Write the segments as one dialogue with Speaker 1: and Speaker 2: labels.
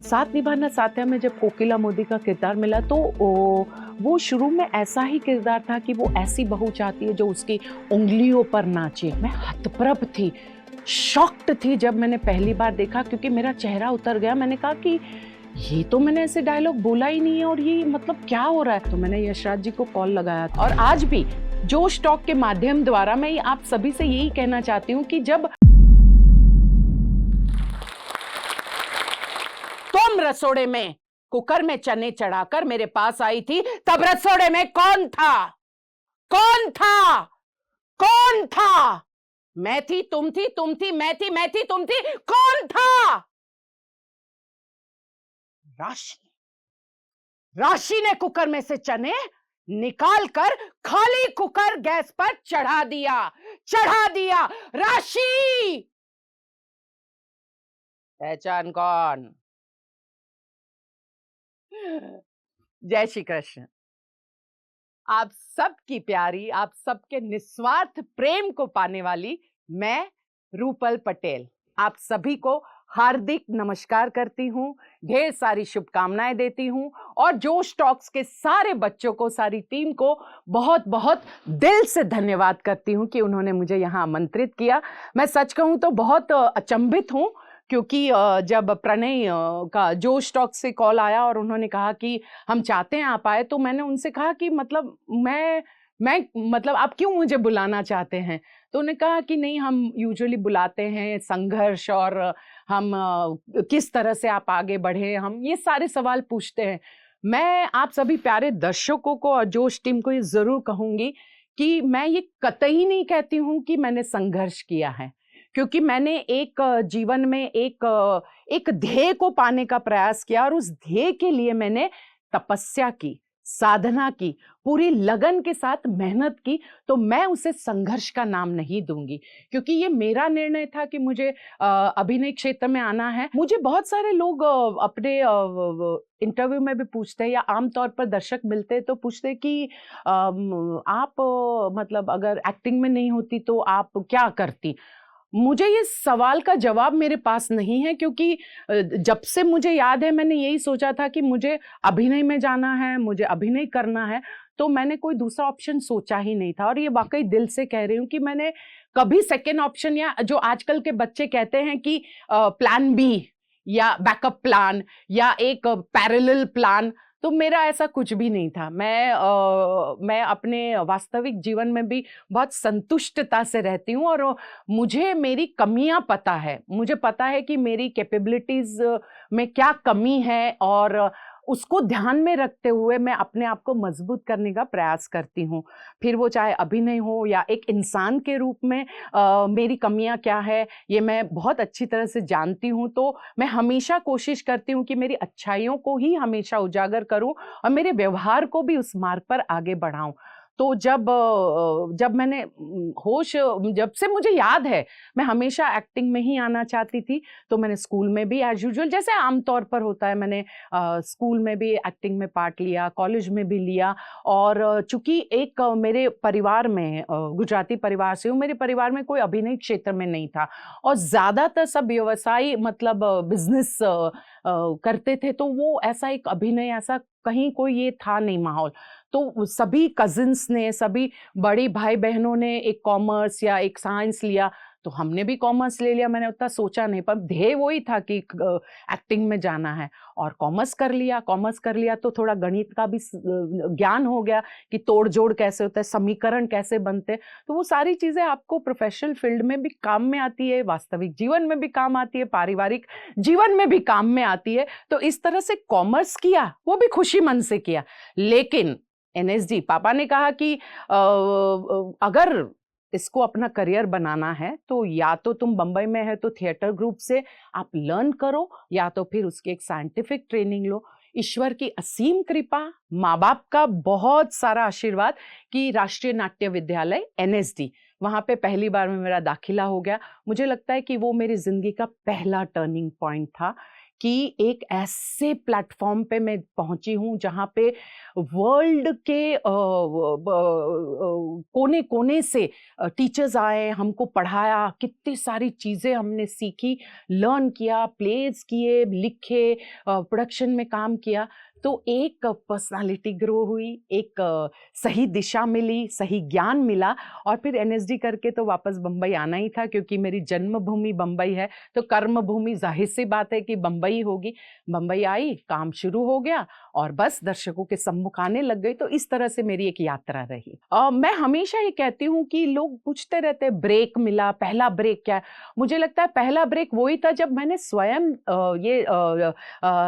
Speaker 1: साथ निभाना साथिया में जब कोकिला मोदी का किरदार मिला तो वो शुरू में ऐसा ही किरदार था कि वो ऐसी बहू चाहती है जो उसकी उंगलियों पर नाचे। मैं हतप्रभ थी, शॉक्ड थी जब मैंने पहली बार देखा, क्योंकि मेरा चेहरा उतर गया। मैंने कहा कि ये तो मैंने ऐसे डायलॉग बोला ही नहीं है और ये मतलब क्या हो रहा है। तो मैंने यशराज जी को कॉल लगाया और आज भी जोश टॉक के माध्यम द्वारा मैं आप सभी से यही कहना चाहती हूँ कि जब तुम रसोड़े में कुकर में चने चढ़ाकर मेरे पास आई थी, तब रसोड़े में कौन था? कौन था? कौन था? मैं थी, तुम थी, तुम थी, मैं थी, मैं थी, तुम थी, कौन था? राशि। राशि ने कुकर में से चने निकाल कर खाली कुकर गैस पर चढ़ा दिया। चढ़ा दिया। राशि। पहचान कौन? जय श्री कृष्ण। आप सबकी प्यारी, आप सबके निस्वार्थ प्रेम को पाने वाली मैं रूपल पटेल आप सभी को हार्दिक नमस्कार करती हूँ, ढेर सारी शुभकामनाएं देती हूँ और जोश टॉक्स के सारे बच्चों को, सारी टीम को बहुत बहुत दिल से धन्यवाद करती हूँ कि उन्होंने मुझे यहाँ आमंत्रित किया। मैं सच कहूँ तो बहुत अचंभित हूँ, क्योंकि जब प्रणय का जोश टॉक से कॉल आया और उन्होंने कहा कि हम चाहते हैं आप आए, तो मैंने उनसे कहा कि मतलब मैं मतलब आप क्यों मुझे बुलाना चाहते हैं? तो उन्होंने कहा कि नहीं, हम यूजुअली बुलाते हैं संघर्ष और हम किस तरह से आप आगे बढ़े, हम ये सारे सवाल पूछते हैं। मैं आप सभी प्यारे दर्शकों को और जोश टीम को ये ज़रूर कहूँगी कि मैं ये कतई नहीं कहती हूँ कि मैंने संघर्ष किया है, क्योंकि मैंने एक जीवन में एक ध्येय को पाने का प्रयास किया और उस ध्येय के लिए मैंने तपस्या की, साधना की, पूरी लगन के साथ मेहनत की। तो मैं उसे संघर्ष का नाम नहीं दूंगी, क्योंकि ये मेरा निर्णय था कि मुझे अभिनय क्षेत्र में आना है। मुझे बहुत सारे लोग अपने इंटरव्यू में भी पूछते हैं या आमतौर पर दर्शक मिलते हैं तो पूछते हैं कि आप मतलब अगर एक्टिंग में नहीं होती तो आप क्या करती? मुझे ये सवाल का जवाब मेरे पास नहीं है, क्योंकि जब से मुझे याद है मैंने यही सोचा था कि मुझे अभिनय में जाना है, मुझे अभिनय करना है। तो मैंने कोई दूसरा ऑप्शन सोचा ही नहीं था और ये वाकई दिल से कह रही हूँ कि मैंने कभी सेकेंड ऑप्शन या जो आजकल के बच्चे कहते हैं कि प्लान बी या बैकअप प्लान या एक पैरेलल प्लान, तो मेरा ऐसा कुछ भी नहीं था। मैं अपने वास्तविक जीवन में भी बहुत संतुष्टता से रहती हूँ और मुझे मेरी कमियां पता है। मुझे पता है कि मेरी कैपेबिलिटीज में क्या कमी है और उसको ध्यान में रखते हुए मैं अपने आप को मजबूत करने का प्रयास करती हूँ। फिर वो चाहे अभिनय हो या एक इंसान के रूप में मेरी कमियां क्या है ये मैं बहुत अच्छी तरह से जानती हूँ। तो मैं हमेशा कोशिश करती हूँ कि मेरी अच्छाइयों को ही हमेशा उजागर करूँ और मेरे व्यवहार को भी उस मार्ग पर आगे बढ़ाऊं। तो जब मैंने होश, जब से मुझे याद है मैं हमेशा एक्टिंग में ही आना चाहती थी। तो मैंने स्कूल में भी एज यूजुअल जैसे आमतौर पर होता है, मैंने स्कूल में भी एक्टिंग में पार्ट लिया, कॉलेज में भी लिया। और चूंकि एक मेरे परिवार में गुजराती परिवार से हूँ, मेरे परिवार में कोई अभिनय क्षेत्र में नहीं था और ज़्यादातर सब व्यवसाय मतलब बिजनेस करते थे। तो वो ऐसा एक अभिनय ऐसा कहीं कोई ये था नहीं माहौल। तो सभी कजिन्स ने, सभी बड़ी भाई बहनों ने एक कॉमर्स या एक साइंस लिया, तो हमने भी कॉमर्स ले लिया। मैंने उतना सोचा नहीं, पर ध्येय वही था कि एक्टिंग में जाना है और कॉमर्स कर लिया। कॉमर्स कर लिया तो थोड़ा गणित का भी ज्ञान हो गया कि तोड़ जोड़ कैसे होता है, समीकरण कैसे बनते हैं। तो वो सारी चीजें आपको प्रोफेशनल फील्ड में भी काम में आती है, वास्तविक जीवन में भी काम आती है, पारिवारिक जीवन में भी काम में आती है। तो इस तरह से कॉमर्स किया, वो भी खुशी मन से किया। लेकिन एनएसडी पापा ने कहा कि अगर इसको अपना करियर बनाना है तो या तो तुम बंबई में है तो थिएटर ग्रुप से आप लर्न करो, या तो फिर उसकी एक साइंटिफिक ट्रेनिंग लो। ईश्वर की असीम कृपा, माँ बाप का बहुत सारा आशीर्वाद कि राष्ट्रीय नाट्य विद्यालय एनएसडी, वहाँ पे पहली बार में मेरा दाखिला हो गया। मुझे लगता है कि वो मेरी जिंदगी का पहला टर्निंग पॉइंट था कि एक ऐसे प्लेटफॉर्म पे मैं पहुंची हूं जहां पे वर्ल्ड के कोने कोने से टीचर्स आए, हमको पढ़ाया, कितनी सारी चीजें हमने सीखी, लर्न किया, प्लेस किए, लिखे, प्रोडक्शन में काम किया। तो एक पर्सनालिटी ग्रो हुई, एक सही दिशा मिली, सही ज्ञान मिला, और फिर एनएसडी करके तो वापस बम्बई आना ही था, क्योंकि मेरी जन्मभूमि बम्बई है, तो कर्म भूमि जाहिर सी बात है कि बम्बई होगी। बम्बई आई, काम शुरू हो गया और बस दर्शकों के सम्मुख आने लग गई। तो इस तरह से मेरी एक यात्रा रही। मैं हमेशा ये कहती हूँ कि लोग पूछते रहते ब्रेक मिला, पहला ब्रेक क्या है? मुझे लगता है पहला ब्रेक वही था जब मैंने स्वयं ये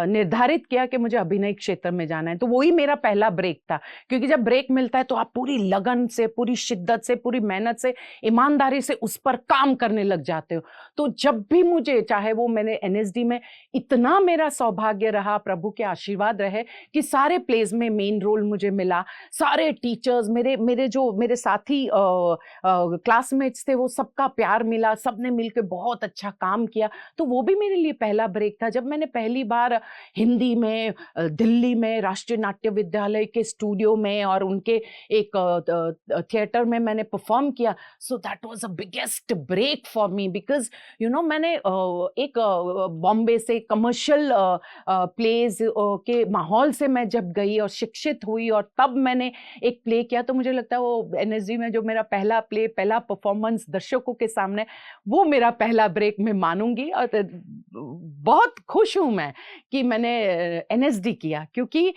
Speaker 1: निर्धारित किया कि मुझे अभिनय क्षेत्र में जाना है। तो वही मेरा पहला ब्रेक था, क्योंकि जब ब्रेक मिलता है तो आप पूरी लगन से, पूरी शिद्दत से, पूरी मेहनत से, ईमानदारी से उस पर काम करने लग जाते हो। तो जब भी मुझे, चाहे वो मैंने एनएसडी में, इतना मेरा सौभाग्य रहा, प्रभु के आशीर्वाद रहे कि सारे प्लेज में मेन रोल मुझे मिला, सारे टीचर्स, मेरे साथी क्लासमेट्स थे, वो सबका प्यार मिला, सबने मिलकर बहुत अच्छा काम किया। तो वो भी मेरे लिए पहला ब्रेक था जब मैंने पहली बार हिंदी में दिल्ली में राष्ट्रीय नाट्य विद्यालय के स्टूडियो में और उनके एक थिएटर में मैंने परफॉर्म किया। So that was a biggest break for me, because मैंने एक बॉम्बे से कमर्शियल प्लेज के माहौल से मैं जब गई और शिक्षित हुई और तब मैंने एक प्ले किया, तो मुझे लगता है वो एनएसडी में जो मेरा पहला प्ले, पहला परफॉर्मेंस दर्शकों के सामने, वो मेरा पहला ब्रेक मैं मानूंगी। और बहुत खुश हूं मैं कि मैंने एनएसडी किया, क्योंकि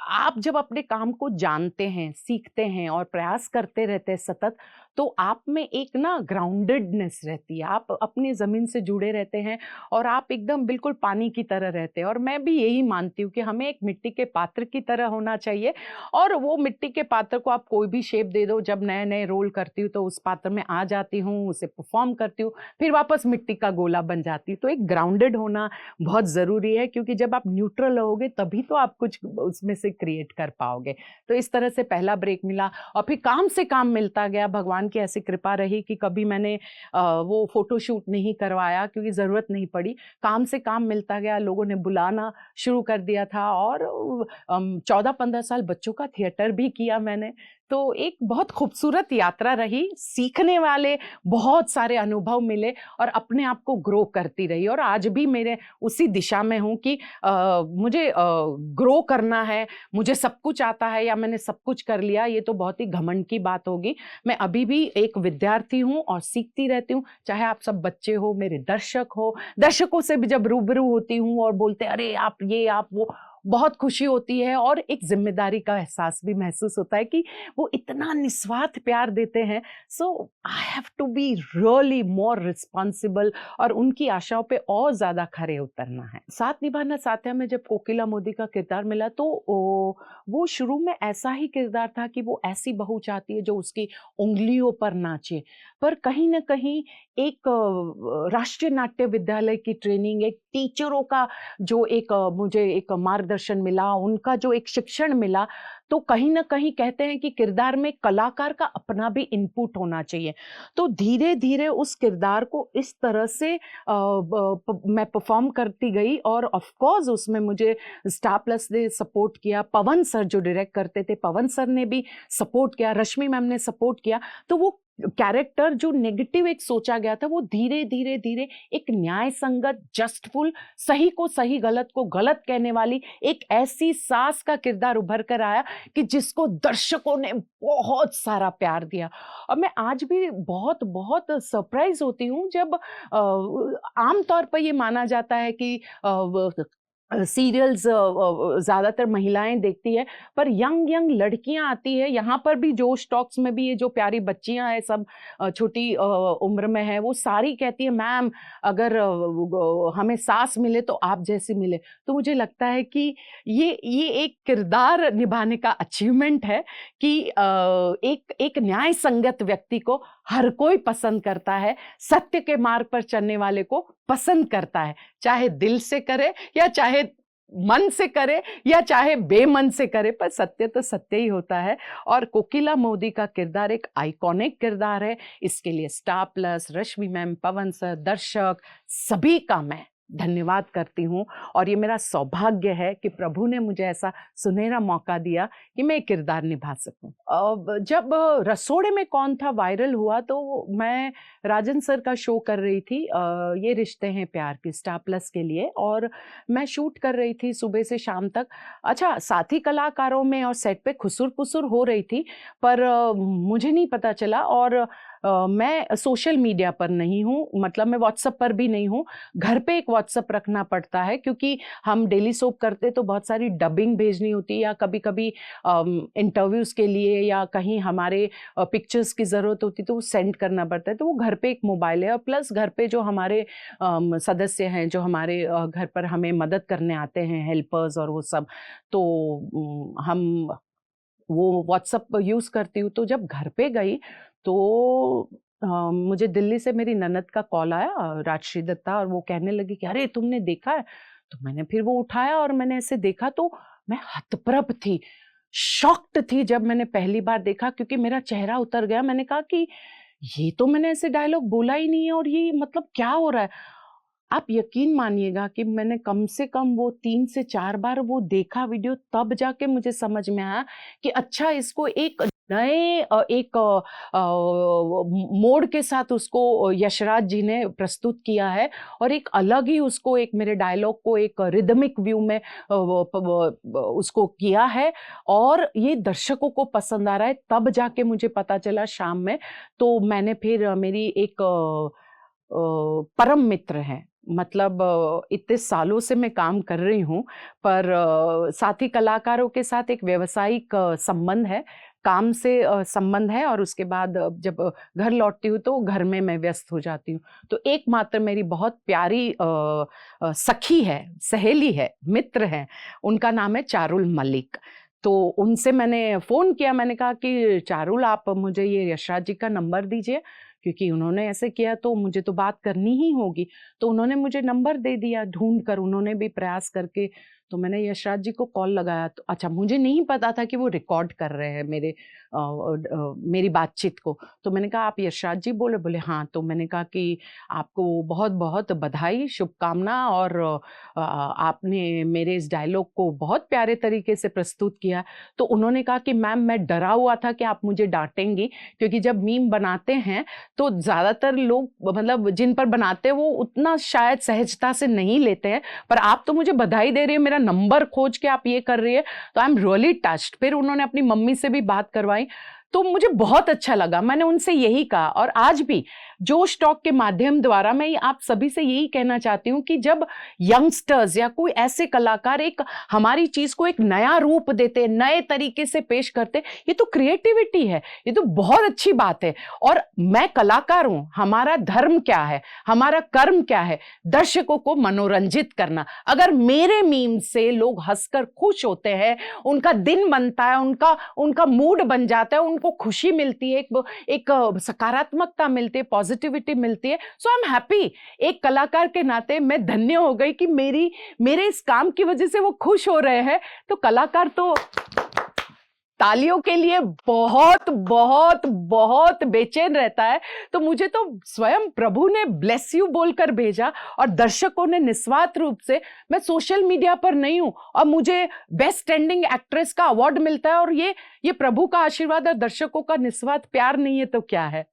Speaker 1: आप जब अपने काम को जानते हैं, सीखते हैं और प्रयास करते रहते हैं सतत, तो आप में एक ना ग्राउंडेडनेस रहती है, आप अपनी जमीन से जुड़े रहते हैं और आप एकदम बिल्कुल पानी की तरह रहते हैं। और मैं भी यही मानती हूँ कि हमें एक मिट्टी के पात्र की तरह होना चाहिए, और वो मिट्टी के पात्र को आप कोई भी शेप दे दो। जब नए नए रोल करती हूँ तो उस पात्र में आ जाती हूँ, उसे परफॉर्म करती हूँ, फिर वापस मिट्टी का गोला बन जाती हूँ। तो एक ग्राउंडेड होना बहुत ज़रूरी है, क्योंकि जब आप न्यूट्रल रहोगे तभी तो आप कुछ उसमें से क्रिएट कर पाओगे। तो इस तरह से पहला ब्रेक मिला, और फिर काम से काम मिलता गया। भगवान की ऐसी कृपा रही कि कभी मैंने वो फोटोशूट नहीं करवाया, क्योंकि ज़रूरत नहीं पड़ी। काम से काम मिलता गया, लोगों ने बुलाना शुरू कर दिया था, और 14-15 साल बच्चों का थिएटर भी किया मैंने। तो एक बहुत खूबसूरत यात्रा रही, सीखने वाले बहुत सारे अनुभव मिले और अपने आप को ग्रो करती रही। और आज भी मेरे उसी दिशा में हूँ कि मुझे ग्रो करना है, मुझे सब कुछ आता है या मैंने सब कुछ कर लिया, ये तो बहुत ही घमंड की बात होगी। मैं अभी भी एक विद्यार्थी हूँ और सीखती रहती हूँ। चाहे आप सब बच्चे हो, मेरे दर्शक हो, दर्शकों से भी जब रूबरू होती हूँ और बोलते अरे आप ये आप वो, बहुत खुशी होती है और एक जिम्मेदारी का एहसास भी महसूस होता है कि वो इतना निस्वार्थ प्यार देते हैं। So I have to be really more responsible और उनकी आशाओं पे और ज्यादा खरे उतरना है। साथ निभाना साथिया में जब कोकिला मोदी का किरदार मिला, तो वो शुरू में ऐसा ही किरदार था कि वो ऐसी बहू चाहती है जो उसकी उंगलियों पर नाचे, पर कहीं ना कहीं एक राष्ट्रीय नाट्य विद्यालय की ट्रेनिंग, एक टीचरों का जो एक मुझे एक मार्गदर्शन मिला, उनका जो एक शिक्षण मिला, तो कहीं ना कहीं कहते हैं कि किरदार में कलाकार का अपना भी इनपुट होना चाहिए। तो धीरे धीरे उस किरदार को इस तरह से मैं परफॉर्म करती गई, और ऑफ कोर्स उसमें मुझे स्टार प्लस ने सपोर्ट किया, पवन सर जो डायरेक्ट करते थे, पवन सर ने भी सपोर्ट किया, रश्मि मैम ने सपोर्ट किया। तो वो कैरेक्टर जो नेगेटिव एक सोचा गया था, वो धीरे धीरे धीरे एक न्याय संगत, जस्टफुल, सही को सही, गलत को गलत कहने वाली एक ऐसी सास का किरदार उभर कर आया कि जिसको दर्शकों ने बहुत सारा प्यार दिया। और मैं आज भी बहुत बहुत सरप्राइज होती हूँ जब आमतौर पर ये माना जाता है कि सीरियल्स ज़्यादातर महिलाएं देखती है, पर यंग यंग लड़कियां आती है यहाँ पर भी, जोश टॉक्स में भी ये जो प्यारी बच्चियां हैं सब छोटी उम्र में है, वो सारी कहती है मैम अगर हमें सास मिले तो आप जैसी मिले। तो मुझे लगता है कि ये एक किरदार निभाने का अचीवमेंट है कि एक न्याय संगत व्यक्ति को हर कोई पसंद करता है, सत्य के मार्ग पर चलने वाले को पसंद करता है, चाहे दिल से करे या चाहे मन से करे या चाहे बेमन से करे, पर सत्य तो सत्य ही होता है। और कोकिला मोदी का किरदार एक आइकॉनिक किरदार है। इसके लिए स्टार प्लस, रश्मि मैम, पवन सर, दर्शक सभी का मैं धन्यवाद करती हूँ। और ये मेरा सौभाग्य है कि प्रभु ने मुझे ऐसा सुनहरा मौका दिया कि मैं किरदार निभा सकूं। जब रसोड़े में कौन था वायरल हुआ तो मैं राजन सर का शो कर रही थी, ये रिश्ते हैं प्यार की, स्टार प्लस के लिए, और मैं शूट कर रही थी सुबह से शाम तक। अच्छा, साथी कलाकारों में और सेट पे खुसुर पुसुर हो रही थी, पर मुझे नहीं पता चला। और मैं सोशल मीडिया पर नहीं हूँ, मतलब मैं व्हाट्सएप पर भी नहीं हूँ। घर पे एक व्हाट्सएप रखना पड़ता है क्योंकि हम डेली सोप करते तो बहुत सारी डबिंग भेजनी होती है, या कभी कभी इंटरव्यूज के लिए या कहीं हमारे पिक्चर्स की ज़रूरत होती तो वो सेंड करना पड़ता है। तो वो घर पे एक मोबाइल है, और प्लस घर पे जो हमारे सदस्य हैं जो हमारे घर पर हमें मदद करने आते हैं, हेल्पर्स और वो सब, तो हम वो व्हाट्सएप यूज़ करती हूँ। तो जब घर पे गई तो मुझे दिल्ली से मेरी ननद का कॉल आया, राजश्री दत्ता, और वो कहने लगी कि अरे तुमने देखा है? तो मैंने फिर वो उठाया और मैंने ऐसे देखा तो मैं हतप्रभ थी, शॉक्ड थी जब मैंने पहली बार देखा, क्योंकि मेरा चेहरा उतर गया। मैंने कहा कि ये तो मैंने ऐसे डायलॉग बोला ही नहीं है, और ये मतलब क्या हो रहा है? आप यकीन मानिएगा कि मैंने कम से कम वो 3 से 4 बार वो देखा वीडियो, तब जाके मुझे समझ में आया कि अच्छा, इसको एक नए मोड़ के साथ उसको यशराज जी ने प्रस्तुत किया है, और एक अलग ही उसको, एक मेरे डायलॉग को एक रिदमिक व्यू में उसको किया है, और ये दर्शकों को पसंद आ रहा है। तब जाके मुझे पता चला शाम में। तो मैंने फिर मेरी एक परम मित्र हैं, मतलब इतने सालों से मैं काम कर रही हूँ, पर साथी कलाकारों के साथ एक व्यावसायिक संबंध है, काम से संबंध है, और उसके बाद जब घर लौटती हूँ तो घर में मैं व्यस्त हो जाती हूँ। तो एकमात्र मेरी बहुत प्यारी सखी है, सहेली है, मित्र है, उनका नाम है चारुल मलिक। तो उनसे मैंने फ़ोन किया, मैंने कहा कि चारुल, आप मुझे ये यशराज जी का नंबर दीजिए, क्योंकि उन्होंने ऐसे किया तो मुझे तो बात करनी ही होगी। तो उन्होंने मुझे नंबर दे दिया ढूँढ कर, उन्होंने भी प्रयास करके। तो मैंने यशराज जी को कॉल लगाया, तो अच्छा, मुझे नहीं पता था कि वो रिकॉर्ड कर रहे हैं मेरी बातचीत को। तो मैंने कहा, आप यशराज जी बोले? बोले हाँ। तो मैंने कहा कि आपको बहुत-बहुत बधाई, शुभकामना, और आपने मेरे इस डायलॉग को बहुत प्यारे तरीके से प्रस्तुत किया। तो उन्होंने कहा कि मैम, मैं डरा हुआ था कि आप मुझे डाँटेंगी, क्योंकि जब मीम बनाते हैं तो ज़्यादातर लोग, मतलब जिन पर बनाते हैं, वो उतना शायद सहजता से नहीं लेते हैं, पर आप तो मुझे बधाई दे रही है, मेरा नंबर खोज के आप ये कर रही है, तो आई एम रियली टच्ड। फिर उन्होंने अपनी मम्मी से भी बात करवाई, तो मुझे बहुत अच्छा लगा। मैंने उनसे यही कहा, और आज भी जोश टॉक के माध्यम द्वारा मैं आप सभी से यही कहना चाहती हूँ कि जब यंगस्टर्स या कोई ऐसे कलाकार एक हमारी चीज को एक नया रूप देते, नए तरीके से पेश करते, ये तो क्रिएटिविटी है, ये तो बहुत अच्छी बात है। और मैं कलाकार हूं, हमारा धर्म क्या है, हमारा कर्म क्या है? दर्शकों को मनोरंजित करना। अगर मेरे मीम से लोग हंसकर खुश होते हैं, उनका दिन बनता है, उनका मूड बन जाता है, उनको खुशी मिलती है, एक सकारात्मकता मिलती है, पॉजिटिविटी मिलती है, सो आई एम हैप्पी। एक कलाकार के नाते मैं धन्य हो गई कि मेरे इस काम की वजह से वो खुश हो रहे हैं। तो कलाकार तो तालियों के लिए बहुत बहुत बहुत बेचैन रहता है। तो मुझे तो स्वयं प्रभु ने ब्लेस यू बोलकर भेजा, और दर्शकों ने निस्वार्थ रूप से, मैं सोशल मीडिया पर नहीं हूं और मुझे बेस्ट स्टैंडिंग एक्ट्रेस का अवार्ड मिलता है, और ये प्रभु का आशीर्वाद और दर्शकों का निस्वार्थ प्यार नहीं है तो क्या है?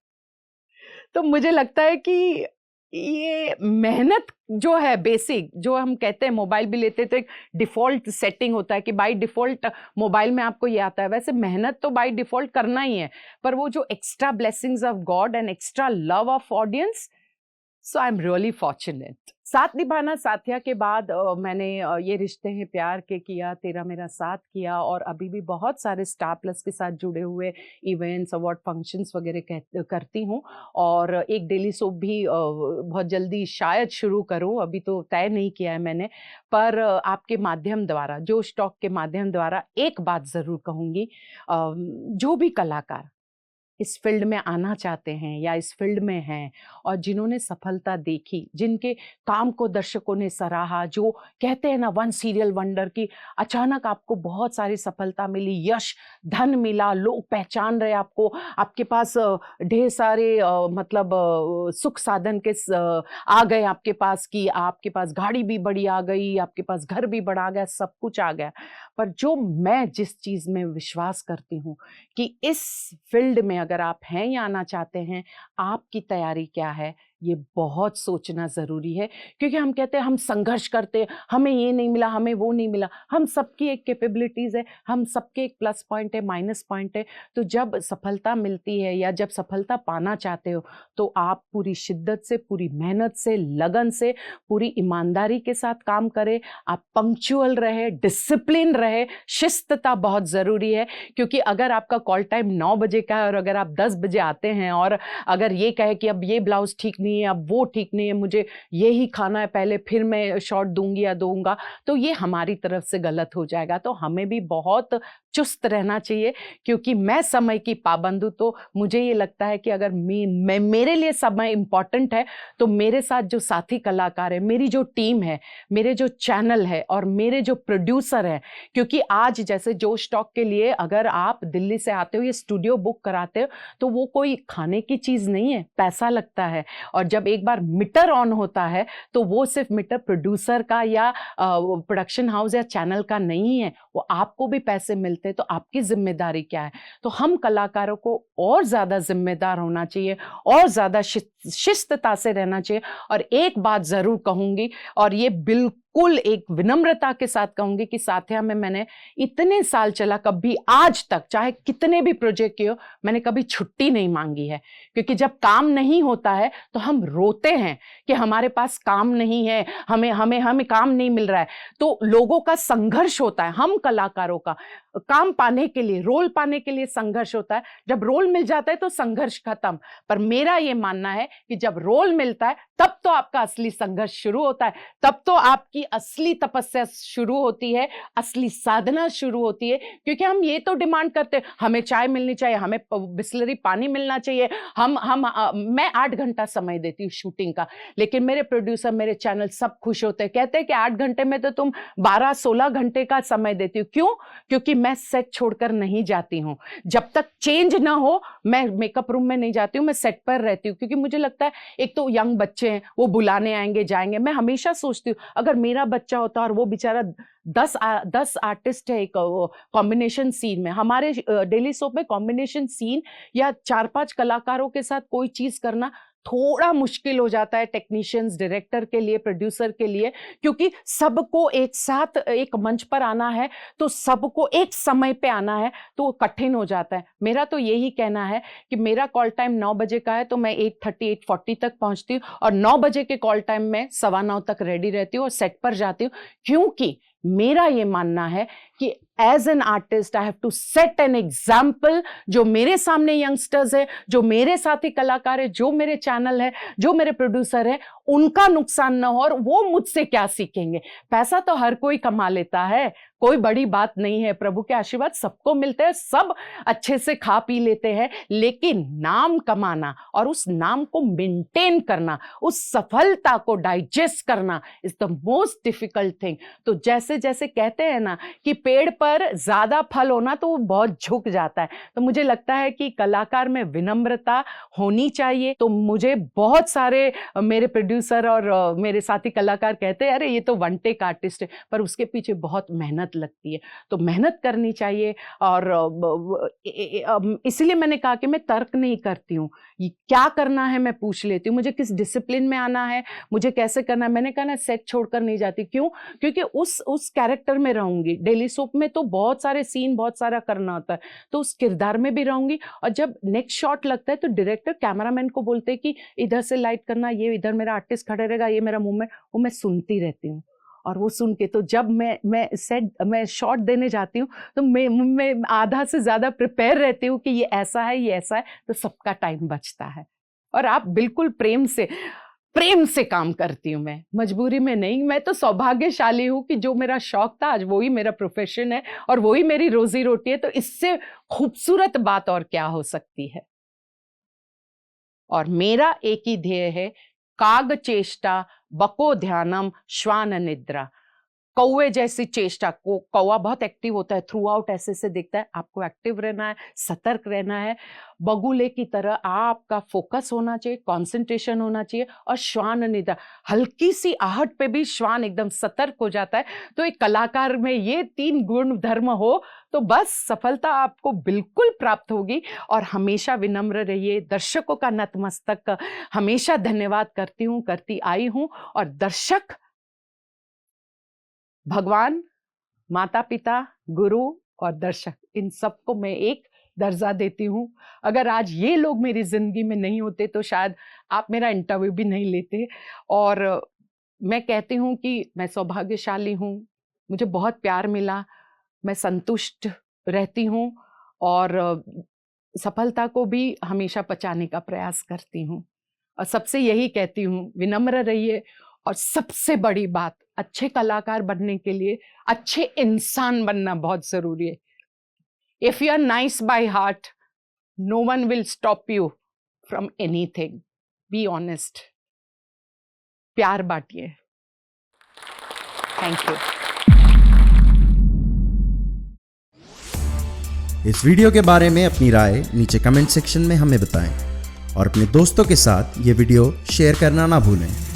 Speaker 1: तो मुझे लगता है कि ये मेहनत जो है, बेसिक जो हम कहते हैं, मोबाइल भी लेते तो एक डिफॉल्ट सेटिंग होता है कि बाय डिफॉल्ट मोबाइल में आपको ये आता है, वैसे मेहनत तो बाय डिफॉल्ट करना ही है, पर वो जो extra blessings of God and extra love of audience, so I am really fortunate. साथ निभाना साथिया के बाद मैंने ये रिश्ते हैं प्यार के किया, तेरा मेरा साथ किया, और अभी भी बहुत सारे स्टार प्लस के साथ जुड़े हुए इवेंट्स, अवार्ड फंक्शंस वगैरह करती हूँ। और एक डेली सोप भी बहुत जल्दी शायद शुरू करूँ, अभी तो तय नहीं किया है मैंने। पर आपके माध्यम द्वारा, जोश टॉक के माध्यम द्वारा एक बात ज़रूर कहूँगी, जो भी कलाकार इस फील्ड में आना चाहते हैं या इस फील्ड में हैं और जिन्होंने सफलता देखी, जिनके काम को दर्शकों ने सराहा, जो कहते हैं ना वन सीरियल वंडर की अचानक आपको बहुत सारी सफलता मिली, यश, धन मिला, लोग पहचान रहे आपको, आपके पास ढेर सारे मतलब सुख साधन के आ गए आपके पास, कि आपके पास गाड़ी भी बड़ी आ गई, आपके पास घर भी बड़ा आ गया, सब कुछ आ गया। पर जो मैं जिस चीज में विश्वास करती हूँ कि इस फील्ड में अगर आप हैं या आना चाहते हैं, आपकी तैयारी क्या है, ये बहुत सोचना ज़रूरी है। क्योंकि हम कहते हैं हम संघर्ष करते हैं, हमें ये नहीं मिला, हमें वो नहीं मिला। हम सबकी एक कैपेबिलिटीज़ है, हम सबके एक प्लस पॉइंट है, माइनस पॉइंट है। तो जब सफलता मिलती है या जब सफलता पाना चाहते हो, तो आप पूरी शिद्दत से, पूरी मेहनत से, लगन से, पूरी ईमानदारी के साथ काम करें। आप पंक्चुअल रहे, डिसिप्लिन रहे, शिस्तता बहुत ज़रूरी है। क्योंकि अगर आपका कॉल टाइम 9 बजे का है और अगर आप 10 बजे आते हैं और अगर ये कहे कि अब ये ब्लाउज ठीक नहीं है, अब वो ठीक नहीं है, मुझे ये ही खाना है पहले, फिर मैं शॉर्ट दूंगी या दूंगा, तो ये हमारी तरफ से गलत हो जाएगा। तो हमें भी बहुत चुस्त रहना चाहिए। क्योंकि मैं समय की पाबंद हूँ, तो मुझे ये लगता है कि अगर मेरे लिए समय इंपॉर्टेंट है, तो मेरे साथ जो साथी कलाकार है, मेरी जो टीम है, मेरे जो चैनल है और मेरे जो प्रोड्यूसर हैं, क्योंकि आज जैसे जोश टॉक के लिए अगर आप दिल्ली से आते हो, ये स्टूडियो बुक कराते हो, तो वो कोई खाने की चीज़ नहीं है, पैसा लगता है। और जब एक बार मीटर ऑन होता है, तो वो सिर्फ मीटर प्रोड्यूसर का या प्रोडक्शन हाउस या चैनल का नहीं है, वो आपको भी पैसे मिलते हैं। तो आपकी जिम्मेदारी क्या है? तो हम कलाकारों को और ज़्यादा जिम्मेदार होना चाहिए और ज़्यादा शिस्तता से रहना चाहिए। और एक बात ज़रूर कहूँगी, और ये बिल्कुल एक विनम्रता के साथ कहूँगी, कि साथिया में मैंने इतने साल चला, कभी आज तक चाहे कितने भी प्रोजेक्ट किए हो, मैंने कभी छुट्टी नहीं मांगी है। क्योंकि जब काम नहीं होता है तो हम रोते हैं कि हमारे पास काम नहीं है, हमें हमें हमें काम नहीं मिल रहा है। तो लोगों का संघर्ष होता है, हम कलाकारों का काम पाने के लिए, रोल पाने के लिए संघर्ष होता है। जब रोल मिल जाता है तो संघर्ष खत्म। पर मेरा ये मानना है कि जब रोल मिलता है तब तो आपका असली संघर्ष शुरू होता है, तब तो आपकी असली तपस्या शुरू होती है, असली साधना शुरू होती है। क्योंकि हम ये तो डिमांड करते हैं, हमें चाय मिलनी चाहिए, हमें बिस्लरी पानी मिलना चाहिए, मैं 8 घंटा समय देती हूँ शूटिंग का, लेकिन मेरे प्रोड्यूसर, मेरे चैनल सब खुश होते हैं, कहते हैं कि 8 घंटे में तो तुम 12-16 घंटे का समय देती हो। क्यों? क्योंकि मैं सेट छोड़कर नहीं जाती हूँ। जब तक चेंज ना हो, मैं मेकअप रूम में नहीं जाती हूँ, मैं सेट पर रहती हूँ। क्योंकि मुझे लगता है एक तो यंग बच्चे हैं, वो बुलाने आएंगे जाएंगे। मैं हमेशा सोचती हूँ अगर मेरा बच्चा होता और वो बेचारा 10 आर्टिस्ट है एक कॉम्बिनेशन सीन में, हमारे डेली सोप में कॉम्बिनेशन सीन या 4-5 कलाकारों के साथ कोई चीज करना थोड़ा मुश्किल हो जाता है, टेक्नीशियंस, डायरेक्टर के लिए, प्रोड्यूसर के लिए। क्योंकि सबको एक साथ एक मंच पर आना है, तो सबको एक समय पे आना है, तो वो कठिन हो जाता है। मेरा तो यही कहना है कि मेरा कॉल टाइम 9 बजे का है, तो मैं 8:30 8:40 तक पहुंचती हूँ, और 9 बजे के कॉल टाइम में 9:15 तक रेडी रहती हूँ और सेट पर जाती हूँ। क्योंकि मेरा ये मानना है कि as an artist I have to set an example. जो मेरे सामने यंगस्टर्स है, जो मेरे साथी कलाकार है, जो मेरे चैनल है, जो मेरे प्रोड्यूसर है, उनका नुकसान ना हो, और वो मुझसे क्या सीखेंगे। पैसा तो हर कोई कमा लेता है, कोई बड़ी बात नहीं है, प्रभु के आशीर्वाद सबको मिलते हैं, सब अच्छे से खा पी लेते हैं। लेकिन नाम कमाना और उस नाम को मेंटेन करना, उस सफलता को डाइजेस्ट करना is the most difficult thing. तो जैसे जैसे कहते हैं ना कि पेड़ पर ज्यादा फल होना, तो वो बहुत झुक जाता है। तो मुझे लगता है कि कलाकार में विनम्रता होनी चाहिए। तो मुझे बहुत सारे मेरे प्रोड्यूसर और मेरे साथी कलाकार कहते हैं अरे ये तो वन टेक आर्टिस्ट है, पर उसके पीछे बहुत मेहनत लगती है। तो मेहनत करनी चाहिए। और इसलिए मैंने कहा कि मैं तर्क नहीं करती हूँ, क्या करना है मैं पूछ लेती हूँ, मुझे किस डिसिप्लिन में आना है, मुझे कैसे करना है। मैंने कहा ना सेट छोड़कर नहीं जाती। क्यों? क्योंकि उस कैरेक्टर में रहूंगी। डेली सोप में तो बहुत सारे सीन, बहुत सारा करना होता है, तो उस किरदार में भी रहूंगी। और जब नेक्स्ट शॉट लगता है तो डायरेक्टर कैमरामैन को बोलते हैं कि इधर से लाइट करना, ये इधर मेरा आर्टिस्ट खड़े रहेगा, ये मेरा मूवमेंट, वो मैं सुनती रहती हूँ। और वो सुन के तो जब मैं शॉट देने जाती हूँ, तो मैं आधा से ज्यादा प्रिपेयर रहती हूँ कि ये ऐसा है, ये ऐसा है, तो सबका टाइम बचता है। और आप बिल्कुल प्रेम से काम करती हूँ मैं, मजबूरी में नहीं। मैं तो सौभाग्यशाली हूँ कि जो मेरा शौक था आज वही मेरा प्रोफेशन है और वही मेरी रोजी रोटी है। तो इससे खूबसूरत बात और क्या हो सकती है। और मेरा एक ही ध्येय है, काग चेष्टा बको ध्यानम श्वान निद्रा। कौवे जैसी चेष्टा को, कौवा बहुत एक्टिव होता है, थ्रू आउट ऐसे देखता है, आपको एक्टिव रहना है, सतर्क रहना है। बगुले की तरह आपका फोकस होना चाहिए, कंसंट्रेशन होना चाहिए। और श्वान निद्रा, हल्की सी आहट पे भी श्वान एकदम सतर्क हो जाता है। तो एक कलाकार में ये 3 गुण धर्म हो तो बस सफलता आपको बिल्कुल प्राप्त होगी। और हमेशा विनम्र रहिए, दर्शकों का नतमस्तक हमेशा धन्यवाद करती हूँ, करती आई हूँ। और दर्शक भगवान, माता पिता, गुरु और दर्शक, इन सबको मैं एक दर्जा देती हूँ। अगर आज ये लोग मेरी जिंदगी में नहीं होते तो शायद आप मेरा इंटरव्यू भी नहीं लेते। और मैं कहती हूँ कि मैं सौभाग्यशाली हूँ, मुझे बहुत प्यार मिला, मैं संतुष्ट रहती हूँ और सफलता को भी हमेशा पचाने का प्रयास करती हूँ। और सबसे यही कहती हूँ, विनम्र रहिए। और सबसे बड़ी बात, अच्छे कलाकार बनने के लिए अच्छे इंसान बनना बहुत जरूरी है। If you are nice by heart, no one will stop you from anything. Be honest, प्यार बांटिए। Thank you.
Speaker 2: इस वीडियो के बारे में अपनी राय नीचे कमेंट सेक्शन में हमें बताएं और अपने दोस्तों के साथ ये वीडियो शेयर करना ना भूलें।